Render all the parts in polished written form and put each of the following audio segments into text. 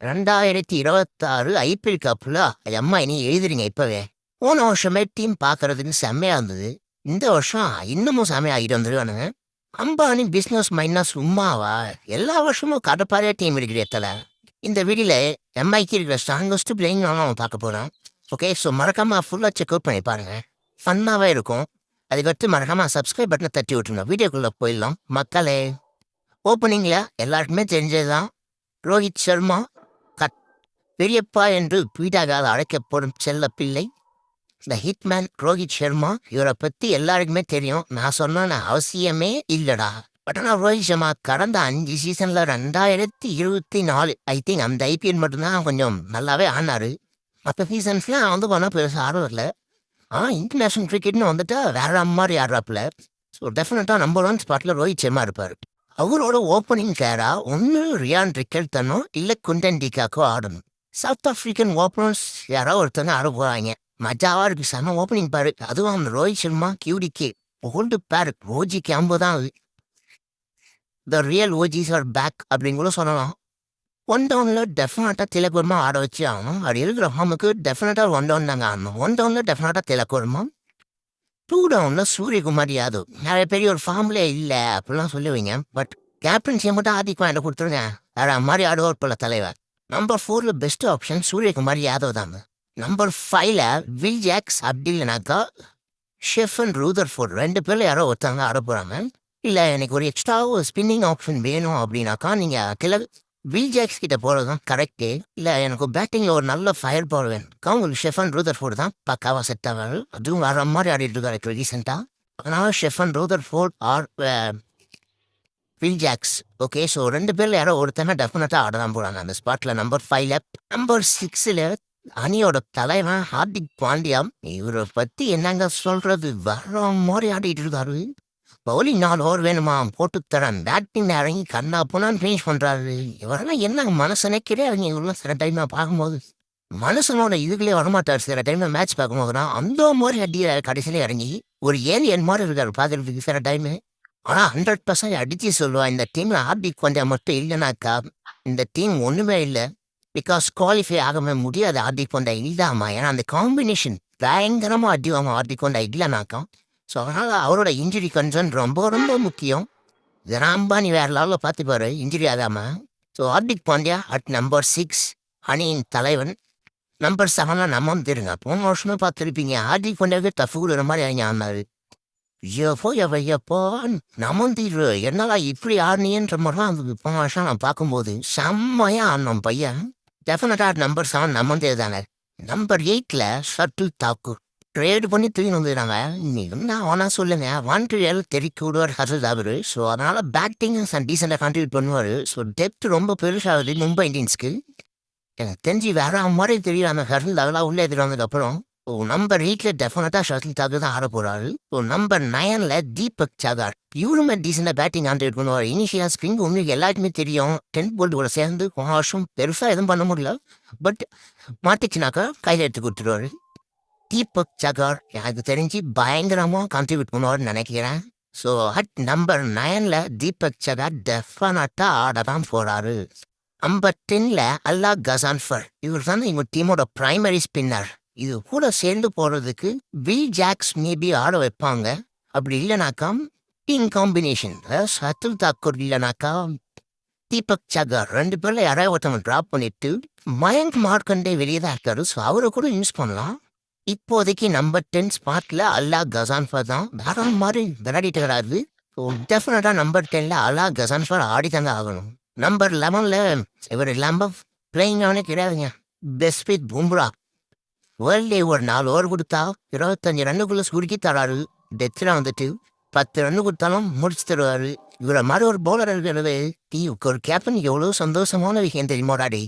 2026 IPL கப்ல அம்மா இனி எழுதுறீங்க இப்பவே. போன வருஷமே டீம் பார்க்கறதுக்கு செம்மையா இருந்தது. இந்த வருஷம் இன்னமும் செம்மையாகிட்டு வந்துருவானுங்க. அம்பானி பிசினஸ் மைண்ட்னா சும்மாவா? எல்லா வருஷமும் கடப்பாறையா டீம் இருக்கிற தல. இந்த வீடியோல எம்ஐக்கு இருக்கிற ஸ்ட்ராங்கஸ்ட் பிளேயிங் நம்ம பார்க்க போறோம். ஓகே, ஸோ மறக்காம ஃபுல்லா செக் அவுட் பண்ணி பாருங்க. ஃபன்னாவே இருக்கும். அதுக்கடுத்து மறக்காம சப்ஸ்கிரைப் பட்டனை தட்டி விட்டுருங்க. வீடியோக்குள்ள போயிடலாம். மக்களே, ஓப்பனிங்ல எல்லாருக்குமே தெரிஞ்சதுதான். ரோஹித் சர்மா பெரியப்பா என்று ட்வீட்டாகால் அழைக்கப்படும் செல்ல பிள்ளை இந்த ஹிட்மேன் ரோஹித் சர்மா. இவரை பத்தி எல்லாருக்குமே தெரியும். நான் சொன்ன அவசியமே இல்லடா. பட் ஆனால் ரோஹித் சர்மா கடந்த 5 சீசன்ல 2024 ஐ திங்க் அந்த ஐபிஎல் மட்டும்தான் கொஞ்சம் நல்லாவே ஆனாரு. மற்ற சீசன்ஸ்லாம் வந்து போனால் பெருசாக ஆர்வம் இல்லை. இன்டர்நேஷனல் கிரிக்கெட்னு வந்துட்டா வேற மாதிரி ஆடுறாப்புல. ஸோ டெஃபினட்டாக நம்பர் 1 ஸ்பாட்டில் ரோஹித் சர்மா இருப்பார். அவரோட ஓப்பனிங் கேரா ஒன்று ரியான் ரிக்கெல்டனோ இல்லை குண்டன் டிகாக்கோ ஆடணும். சவுத் ஆப்பிரிக்கன் ஓப்பனர்ஸ் யாராவது ஒருத்தவங்க ஆட போகிறாங்க. மஜாவா இருக்கு. செம ஓப்பனிங் பேரு. அதுவும் அந்த ரோஹித் சர்மா கியூடிகே ஓல்டு பேர். ஓஜி கேம்பு தான் அது. The real OGs are back அப்படின்னு கூட சொல்லலாம். 1 டவுனில் டெஃபினட்டாக திலக்குர்மா ஆட வச்சு ஆகணும். அப்படி இருக்கிற ஹாமுக்கு டெஃபினட்டாக 1 டவுன் தாங்க ஆடணும். 1 டவுனில் டெஃபினட்டாக திலக்குர்மா. 2 டவுனில் சூரியகுமார் யாதவ். நிறைய பெரிய ஒரு ஃபார்ம்லே இல்லை அப்படிலாம் சொல்லுவீங்க. பட் கேப்டன்சியை மட்டும் ஆதிக்கம் என்ன கொடுத்துருங்க. வேற மாதிரி ஆடுவார் போல தலைவர். நம்பர் 4ல பெஸ்ட் ஆப்ஷன் சூரியகுமார் யாதவ் தாங்க. நம்பர் 5ல வில் ஜாக்ஸ் அப்படி இல்லைனாக்கா ஷெஃபன் ரூதர்ஃபோர்ட். 2 பேர்ல யாரோ ஒருத்தவங்க ஆட போகிறாங்க. இல்லை எனக்கு ஒரு எக்ஸ்ட்ரா ஸ்பின்னிங் ஆப்ஷன் வேணும் அப்படின்னாக்கா நீங்கள் வில் ஜாக்ஸ் கிட்ட போகிறது தான் கரெக்டு. இல்லை எனக்கு பேட்டிங்கில் ஒரு நல்ல ஃபயர் பவர் வேணும். உங்களுக்கு ஷெஃபன் ரூதர்ஃபோர்ட் தான் பக்காவாக செட் ஆகாது. அதுவும் வேற மாதிரி ஆடிட்டு இருக்காரு ரீசெண்டாக. அதனால Sherfane Rutherford or Will Jacks. Okay, so 2 பேர்ல யாரோ ஒருத்தனை டெஃபினட்டாக ஆடதான் போகிறாங்க அந்த ஸ்பாட்டில். நம்பர் 5ல நம்பர் 6ல அணியோட தலைவன் ஹார்திக் பாண்டியா. இவரை பற்றி என்னங்க சொல்றது? வர மாதிரி ஆடிட்டு இருக்காரு. பவுலிங் 4 ஓவர் வேணுமா போட்டு தரேன். பேட்டிங் இறங்கி கண்ணா போனான்னு ஃபினிஷ் பண்ணுறாரு. இவரெல்லாம் என்ன மனசனே கிடையாது. இவரெல்லாம் சில டைம் நான் பார்க்கும்போது மனுஷனோட இதுக்குள்ளே வரமாட்டார். சில டைம்ல மேட்ச் பார்க்கும்போதுனா அந்த மாதிரி அடிய கடைசியில இறங்கி ஒரு ஏலியன் மாதிரி இருக்காரு பார்க்கறதுக்கு சில டைமு. ஆனால் 100% அடித்து சொல்லுவான், இந்த டீமில் ஹார்திக் பாண்டியா மட்டும் இல்லைனாக்கா இந்த டீம் ஒன்றுமே இல்லை. பிகாஸ் குவாலிஃபை ஆகவே முடியாது ஹார்திக் பாண்டியா இல்லாமல். ஏன்னா அந்த காம்பினேஷன் பயங்கரமாக அடிவாமல் ஹார்திக் பாண்டியா இல்லைனாக்கா. ஸோ அதனால் அவரோட இன்ஜுரி கன்சர்ன் ரொம்ப ரொம்ப முக்கியம். ஜனாம்பானி வேறு லெவலில் பார்த்துப்பாரு இன்ஜுரி ஆகாமல். So Hardik Pandya at number 6 அணியின் தலைவன். நம்பர் 7ல நம்ம வந்துருங்க. போன வருஷமே பார்த்துருப்பீங்க ஹார்திக் பாண்டியாவுக்கு டஃப் கொடுக்குற மாதிரி அவங்க ஆனாரு. எப்போ நமந்திரு என்னடா இப்படி ஆடுனீன்ற மாதிரிலாம் அந்த போன வருஷம் நான் பார்க்கும்போது செம்மையா ஆடணும் பையன். டெஃபினட்டாக நம்பர் 7 நமந்தே தானே. நம்பர் 8ல ஷட்டில் தாக்கூர் ட்ரேடு பண்ணி தூக்கி வந்துடுறாங்க. நான் வேணா சொல்லுங்க, 1 தெரிவிக்க விடுவார் ஹர்ஷத் அவரு. ஸோ அதனால பேட்டிங் டீசெண்டாக கான்ட்ரிபியூட் பண்ணுவார். ஸோ டெப்த் ரொம்ப பெருசாகுது மும்பை இந்தியன்ஸ்க்கு. எனக்கு தெரிஞ்சு வேற மாதிரி தெரியும் அந்த ஹர்ஷத் அதெல்லாம் உள்ளே எதிர் வந்ததுக்கப்புறம். நம்பர் 8ல டெஃபினட்டா ஷட்டில் தாக்கூர் தான் ஆட போறாரு. நம்பர் 9ல தீபக் சகார். இவருமே டீசெண்டா பேட்டிங் கான்ட்ரிபியூட் பண்ணுவார். இனிஷியல் ஸ்பிரிங் உங்களுக்கு எல்லாருக்குமே தெரியும். 10 போல்ட் கூட சேர்ந்து போன வருஷம் பெருசா எதுவும் பண்ண முடியல. பட் மாட்டிச்சுனாக்கா கையில் எடுத்து கொடுத்துருவாரு. தீபக் சகார் எனக்கு தெரிஞ்சு பயங்கரமா கான்ட்ரிபியூட் பண்ணுவார்னு நினைக்கிறேன். ஸோ அட் நம்பர் 9ல தீபக் சகார் டெஃபினட்டா ஆட தான் போறாரு. நம்பர் 10ல அல்லா கசான்ஃபர். இவர் தான் எங்க டீமோட பிரைமரி ஸ்பின்னர். இது கூட சேர்ந்து போறதுக்கு வில் ஜாக்ஸ் மேபி ஆட வைப்பாங்க. அப்படி இல்லைனாக்கா டீம் காம்பினேஷன் ஷட்டில் தாக்கூர் இல்லைனாக்கா தீபக் சகார் 2 பேர்ல யாராவது ஒருத்தவங்க ட்ராப் பண்ணிட்டு மயங்க் மார்க்கண்டே வெளியே தான் இருக்காரு. ஸோ அவரை கூட யூஸ் பண்ணலாம். இப்போதைக்கு நம்பர் 10 ஸ்பாட்ல அல்லா கசான்ஃபர் தான் வேற மாதிரி விளையாடிட்டு வராது. ஸோ டெஃபினட்டா நம்பர் 10ல அல்லா கசான்ஃபர் ஆடி தாங்க ஆகணும். நம்பர் 11ல இவர் இல்லாம பிளேயிங் ஆனே கிடையாதுங்க. ஜஸ்பிரீத் பும்ரா. வேர்ல்டே ஒரு 4 ஓவர் கொடுத்தா 25 ரன்னுக்குள்ள சுருக்கி தராரு. டெத்தில் வந்துட்டு 10 ரன்னு கொடுத்தாலும் முடிச்சு தருவாரு. இவரை மாதிரி ஒரு பவுலர் இருக்கிறது ஒரு கேப்டன் எவ்வளோ சந்தோஷமான விஷயம் தெரியுமாடாடி.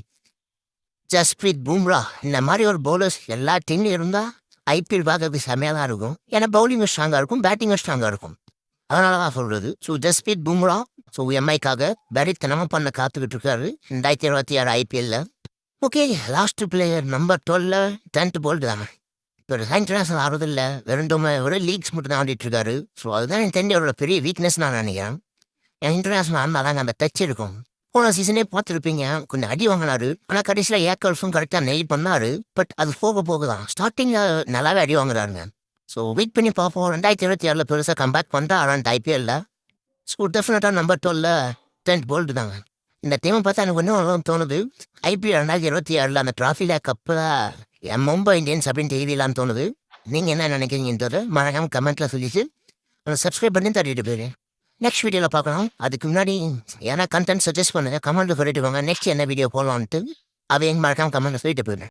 ஜஸ்பிரீத் பும்ரா இந்த மாதிரி ஒரு பவுலர்ஸ் எல்லா டீம்லையும் இருந்தால் ஐபிஎல் பார்க்கறதுக்கு செம்மையாக தான் இருக்கும். ஏன்னா பவுலிங்கும் ஸ்ட்ராங்காக இருக்கும், பேட்டிங்கும் ஸ்ட்ராங்காக இருக்கும். அதனால தான் சொல்கிறது. ஸோ ஜஸ்பிரீத் பும்ரா எம்ஐக்காக வெறித்தனமாக பண்ண காத்துக்கிட்டு இருக்காரு 2026 ஐபிஎல்ல. ஓகே, லாஸ்ட் பிளேயர் நம்பர் 12ல டென்த் போல்ட் தாங்க. இப்போ இன்டர்நேஷனல் ஆடுறதில்ல, வெறும் லீக்ஸ் மட்டும் தான் ஆடிட்டு இருக்காரு. ஸோ அதுதான் எனக்கு தெரிஞ்ச அவரோட பெரிய வீக்னஸ் நான் நினைக்கிறேன். இன்டர்நேஷனல் ஆடினாதாங்க அந்த டச் இருக்கும். போன சீசனே பார்த்துருப்பீங்க. கொஞ்சம் அடி வாங்கினாரு. ஆனா கடைசியில ஏக்கல்ஸும் கரெக்டா நெயில் பண்ணாரு. பட் அது போக போக தான். ஸ்டார்ட்டிங்ல நல்லாவே அடி வாங்குறாருங்க. ஸோ வெயிட் பண்ணி பார்ப்போம். 2026ல பெருசா கம்பேக் பண்றாரான்ட்டு ஐபிஎல்ல. ஸோ டெஃபினட்டா நம்பர் 12ல ட்ரெண்ட் போல்ட் தாங்க. இந்த டீமை பார்த்தா எனக்கு இன்னும் தோணுது. ஐபிஎல் 2026ல அந்த டிராஃபில கப்ப மும்பை இந்தியன்ஸ் அப்படின்ட்டு எழுதிடலான்னு தோணுது. நீங்க என்ன நினைக்கிறீங்கன்றது மறக்காம கமெண்ட்ல சொல்லிட்டு சப்ஸ்கிரைப் பண்ணி தட்டிட்டு போயிரு. நெக்ஸ்ட் வீடியோவில் பார்க்கலாம். அதுக்கு முன்னாடி ஏன்னா கண்டென்ட் சஜஸ்ட் பண்ணுங்க. கமெண்ட்ல சொல்லிட்டு போங்க. நெக்ஸ்ட் என்ன வீடியோ போடலான்ட்டு அதை மறக்காம கமெண்ட்ல சொல்லிட்டு போயிடுறேன்.